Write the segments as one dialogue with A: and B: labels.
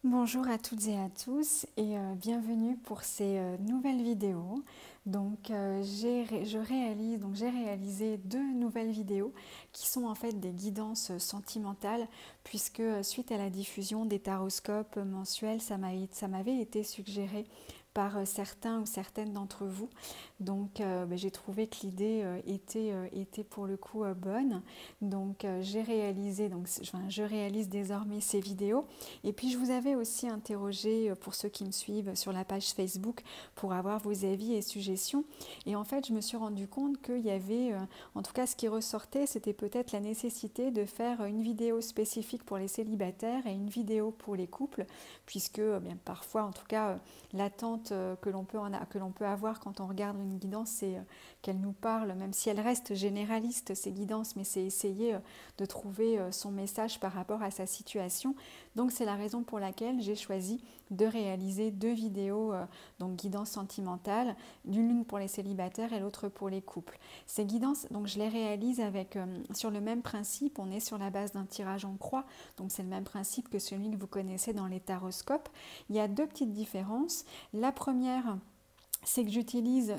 A: Bonjour à toutes et à tous et bienvenue pour ces nouvelles vidéos. J'ai réalisé deux nouvelles vidéos qui sont en fait des guidances sentimentales puisque suite à la diffusion des taroscopes mensuels, ça m'avait été suggéré par certains ou certaines d'entre vous. J'ai trouvé que l'idée était pour le coup bonne. Je réalise désormais ces vidéos. Et puis je vous avais aussi interrogé pour ceux qui me suivent sur la page Facebook pour avoir vos avis et suggestions. Et en fait, je me suis rendu compte qu'il y avait, en tout cas ce qui ressortait, c'était peut-être la nécessité de faire une vidéo spécifique pour les célibataires et une vidéo pour les couples, puisque bien, parfois, en tout cas, l'attente que l'on peut avoir quand on regarde une guidance, c'est qu'elle nous parle, même si elle reste généraliste, ces guidances, mais c'est essayer de trouver son message par rapport à sa situation. Donc c'est la raison pour laquelle j'ai choisi de réaliser deux vidéos, donc guidance sentimentale, l'une pour les célibataires et l'autre pour les couples. Ces guidances, donc je les réalise sur le même principe, on est sur la base d'un tirage en croix, donc c'est le même principe que celui que vous connaissez dans les taroscopes. Il y a deux petites différences. La première, c'est que j'utilise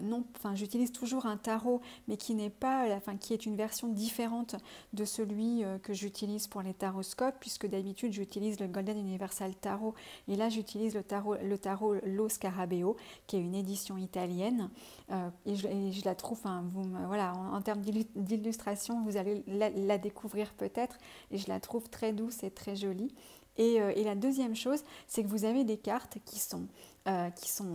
A: toujours un tarot, mais qui est une version différente de celui que j'utilise pour les taroscopes, puisque d'habitude j'utilise le Golden Universal Tarot, et là j'utilise le tarot Lo Scarabeo, qui est une édition italienne, et je la trouve, en termes d'illustration, vous allez la découvrir peut-être, et je la trouve très douce et très jolie. Et la deuxième chose, c'est que vous avez des cartes qui sont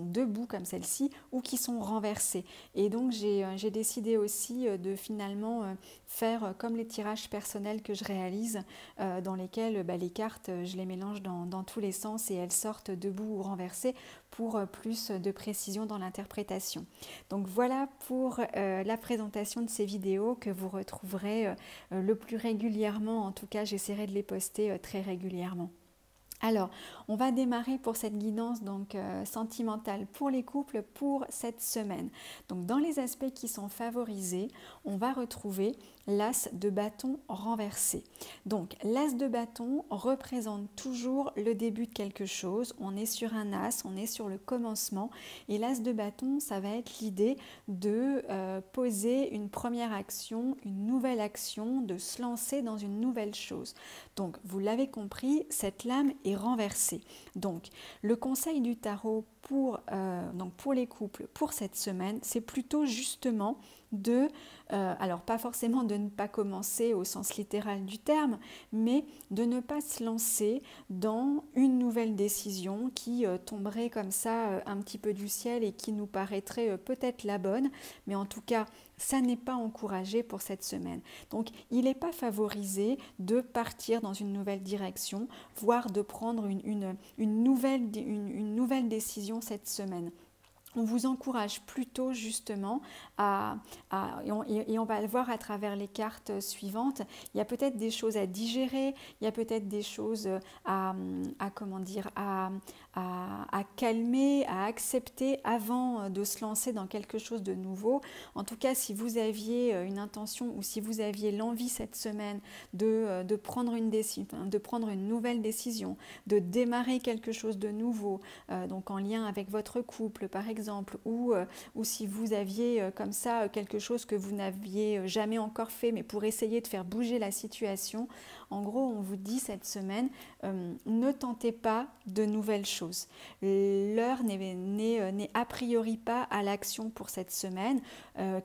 A: debout comme celle-ci ou qui sont renversées. Et donc j'ai décidé aussi de finalement faire comme les tirages personnels que je réalise, dans lesquels les cartes, je les mélange dans tous les sens et elles sortent debout ou renversées pour plus de précision dans l'interprétation. Donc voilà pour la présentation de ces vidéos que vous retrouverez le plus régulièrement. En tout cas, j'essaierai de les poster très régulièrement. Alors, on va démarrer pour cette guidance sentimentale pour les couples pour cette semaine. Donc, dans les aspects qui sont favorisés, on va retrouver l'as de bâton renversé. Donc, l'as de bâton représente toujours le début de quelque chose. On est sur un as, on est sur le commencement. Et l'as de bâton, ça va être l'idée de poser une première action, une nouvelle action, de se lancer dans une nouvelle chose. Donc, vous l'avez compris, cette lame est renversée. Donc, le conseil du tarot pour les couples pour cette semaine, c'est plutôt justement alors pas forcément de ne pas commencer au sens littéral du terme, mais de ne pas se lancer dans une nouvelle décision qui tomberait comme ça un petit peu du ciel et qui nous paraîtrait peut-être la bonne, mais en tout cas, ça n'est pas encouragé pour cette semaine. Donc, il n'est pas favorisé de partir dans une nouvelle direction, voire de prendre une nouvelle décision cette semaine. On vous encourage plutôt justement et on va le voir à travers les cartes suivantes, il y a peut-être des choses à digérer, il y a peut-être des choses à calmer, à accepter avant de se lancer dans quelque chose de nouveau. En tout cas, si vous aviez une intention ou si vous aviez l'envie cette semaine de prendre une nouvelle décision, de démarrer quelque chose de nouveau, donc en lien avec votre couple par exemple, ou si vous aviez comme ça quelque chose que vous n'aviez jamais encore fait, mais pour essayer de faire bouger la situation, en gros, on vous dit cette semaine, ne tentez pas de nouvelles choses. L'heure n'est a priori pas à l'action pour cette semaine.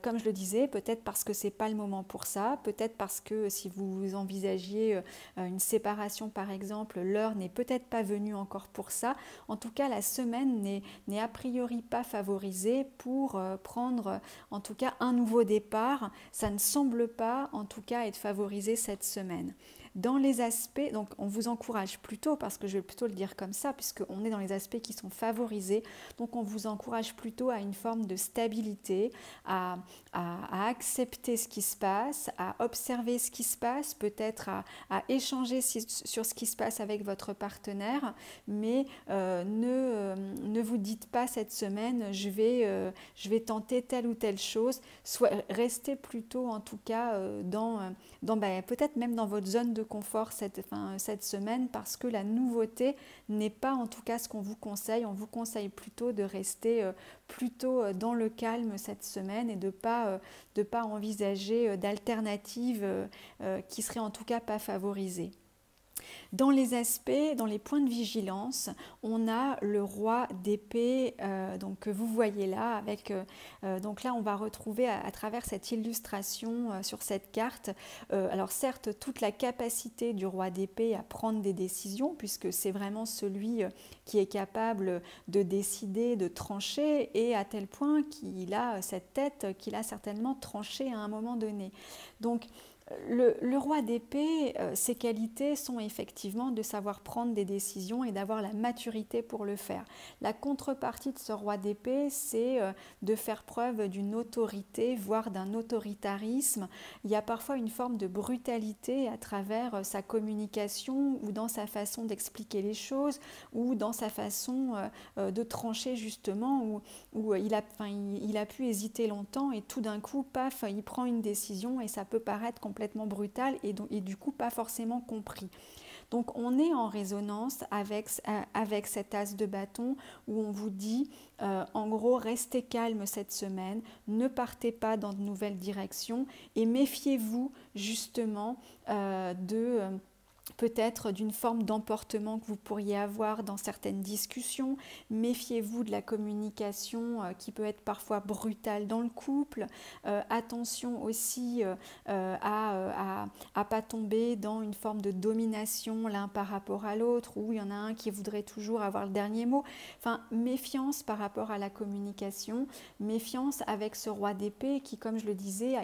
A: Comme je le disais, peut-être parce que ce n'est pas le moment pour ça, peut-être parce que si vous envisagiez une séparation par exemple, l'heure n'est peut-être pas venue encore pour ça. En tout cas, la semaine n'est a priori pas favorisée pour prendre en tout cas un nouveau départ. Ça ne semble pas en tout cas être favorisé cette semaine. Dans les aspects, donc on vous encourage plutôt, parce que je vais plutôt le dire comme ça, puisqu'on est dans les aspects qui sont favorisés, donc on vous encourage plutôt à une forme de stabilité, à accepter ce qui se passe, à observer ce qui se passe, peut-être à échanger sur ce qui se passe avec votre partenaire, mais ne vous dites pas cette semaine je vais tenter telle ou telle chose, restez plutôt en tout cas peut-être même dans votre zone de confort cette semaine parce que la nouveauté n'est pas en tout cas ce qu'on vous conseille. On vous conseille plutôt de rester plutôt dans le calme cette semaine et de pas envisager d'alternatives qui seraient en tout cas pas favorisées. Dans les aspects, dans les points de vigilance, on a le roi d'épée donc que vous voyez là. Donc là, on va retrouver à travers cette illustration sur cette carte, alors certes, toute la capacité du roi d'épée à prendre des décisions, puisque c'est vraiment celui qui est capable de décider, de trancher, et à tel point qu'il a cette tête qu'il a certainement tranché à un moment donné. Donc, le roi d'épée, ses qualités sont effectivement de savoir prendre des décisions et d'avoir la maturité pour le faire. La contrepartie de ce roi d'épée, c'est de faire preuve d'une autorité, voire d'un autoritarisme. Il y a parfois une forme de brutalité à travers sa communication ou dans sa façon d'expliquer les choses ou dans sa façon de trancher justement où il a pu hésiter longtemps et tout d'un coup, paf, il prend une décision et ça peut paraître complètement brutal et du coup pas forcément compris. Donc on est en résonance avec cet as de bâton où on vous dit en gros restez calme cette semaine, ne partez pas dans de nouvelles directions et méfiez-vous justement peut-être d'une forme d'emportement que vous pourriez avoir dans certaines discussions. Méfiez-vous de la communication qui peut être parfois brutale dans le couple. Attention aussi à pas tomber dans une forme de domination l'un par rapport à l'autre, où il y en a un qui voudrait toujours avoir le dernier mot. Enfin, méfiance par rapport à la communication, méfiance avec ce roi d'épée qui, comme je le disais,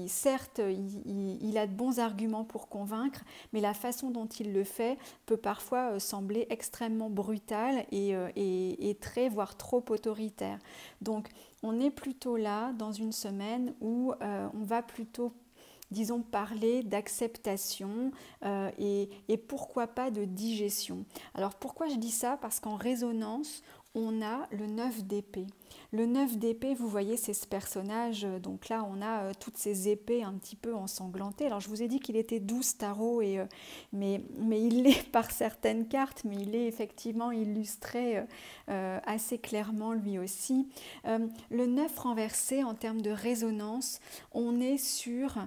A: certes, il a de bons arguments pour convaincre, mais la façon dont il le fait peut parfois sembler extrêmement brutale et très, voire trop autoritaire. Donc, on est plutôt là dans une semaine où on va plutôt, disons, parler d'acceptation et pourquoi pas de digestion. Alors, pourquoi je dis ça? Parce qu'en résonance, on a le 9 d'épée. Le 9 d'épée, vous voyez, c'est ce personnage, donc là on a toutes ces épées un petit peu ensanglantées. Alors je vous ai dit qu'il était 12 tarot, mais il l'est par certaines cartes, mais il est effectivement illustré assez clairement lui aussi. Le 9 renversé, en termes de résonance, on est sur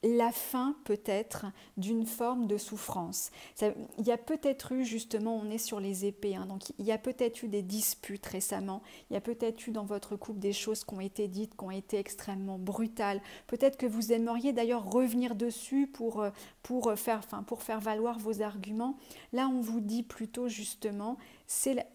A: la fin peut-être d'une forme de souffrance. Il y a peut-être eu justement, on est sur les épées, hein, donc il y a peut-être eu des disputes récemment, il y a peut-être eu dans votre couple des choses qui ont été dites, qui ont été extrêmement brutales. Peut-être que vous aimeriez d'ailleurs revenir dessus pour faire valoir vos arguments. Là, on vous dit plutôt justement, c'est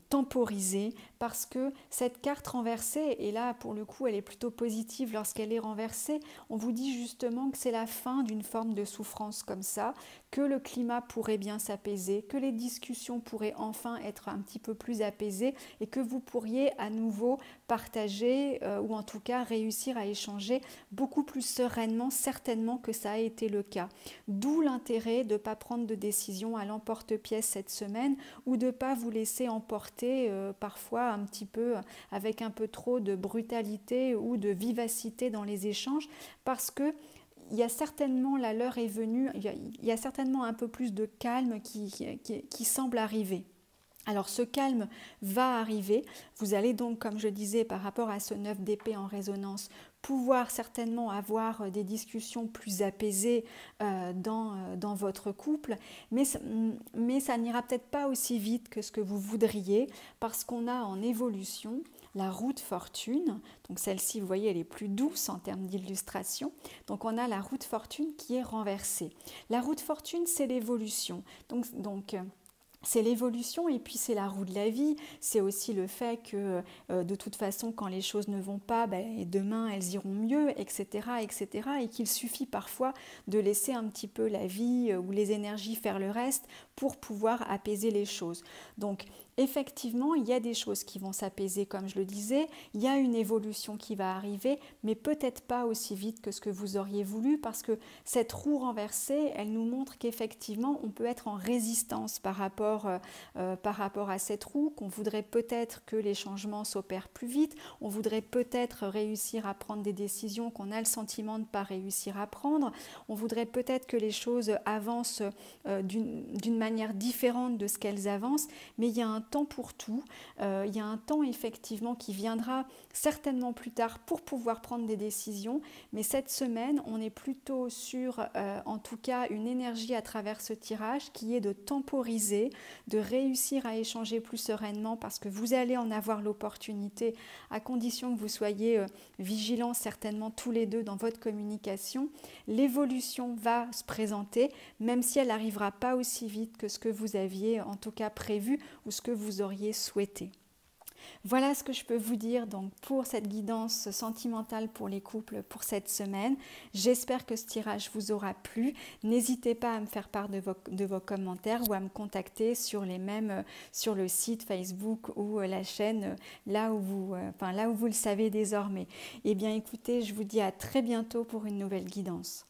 A: temporiser, parce que cette carte renversée, et là pour le coup elle est plutôt positive lorsqu'elle est renversée, on vous dit justement que c'est la fin d'une forme de souffrance comme ça, que le climat pourrait bien s'apaiser, que les discussions pourraient enfin être un petit peu plus apaisées et que vous pourriez à nouveau partager ou en tout cas réussir à échanger beaucoup plus sereinement, certainement que ça a été le cas. D'où l'intérêt de ne pas prendre de décision à l'emporte-pièce cette semaine ou de ne pas vous laisser emporter parfois un petit peu avec un peu trop de brutalité ou de vivacité dans les échanges, parce que il y a certainement, la l'heure est venue, il y a certainement un peu plus de calme qui semble arriver. Alors ce calme va arriver, vous allez donc, comme je disais, par rapport à ce 9 d'épée en résonance, pouvoir certainement avoir des discussions plus apaisées dans votre couple, mais ça n'ira peut-être pas aussi vite que ce que vous voudriez, parce qu'on a en évolution la roue de fortune. Donc celle-ci, vous voyez, elle est plus douce en termes d'illustration. Donc on a la roue de fortune qui est renversée. La roue de fortune, c'est l'évolution. Donc c'est l'évolution et puis c'est la roue de la vie. C'est aussi le fait que de toute façon, quand les choses ne vont pas, demain elles iront mieux, etc., etc. Et qu'il suffit parfois de laisser un petit peu la vie ou les énergies faire le reste pour pouvoir apaiser les choses. Donc effectivement, il y a des choses qui vont s'apaiser, comme je le disais, il y a une évolution qui va arriver, mais peut-être pas aussi vite que ce que vous auriez voulu, parce que cette roue renversée, elle nous montre qu'effectivement, on peut être en résistance par rapport par rapport à cette roue, qu'on voudrait peut-être que les changements s'opèrent plus vite, on voudrait peut-être réussir à prendre des décisions qu'on a le sentiment de ne pas réussir à prendre, on voudrait peut-être que les choses avancent d'une manière différente de ce qu'elles avancent, mais il y a un temps pour tout, il y a un temps effectivement qui viendra certainement plus tard pour pouvoir prendre des décisions, mais cette semaine on est plutôt sur en tout cas une énergie à travers ce tirage qui est de temporiser, de réussir à échanger plus sereinement parce que vous allez en avoir l'opportunité à condition que vous soyez vigilants certainement tous les deux dans votre communication. L'évolution va se présenter même si elle n'arrivera pas aussi vite que ce que vous aviez en tout cas prévu ou ce que vous auriez souhaité. Voilà ce que je peux vous dire donc pour cette guidance sentimentale pour les couples pour cette semaine. J'espère que ce tirage vous aura plu. N'hésitez pas à me faire part de vos commentaires ou à me contacter sur sur le site Facebook ou la chaîne là où vous le savez désormais. Eh bien écoutez, je vous dis à très bientôt pour une nouvelle guidance.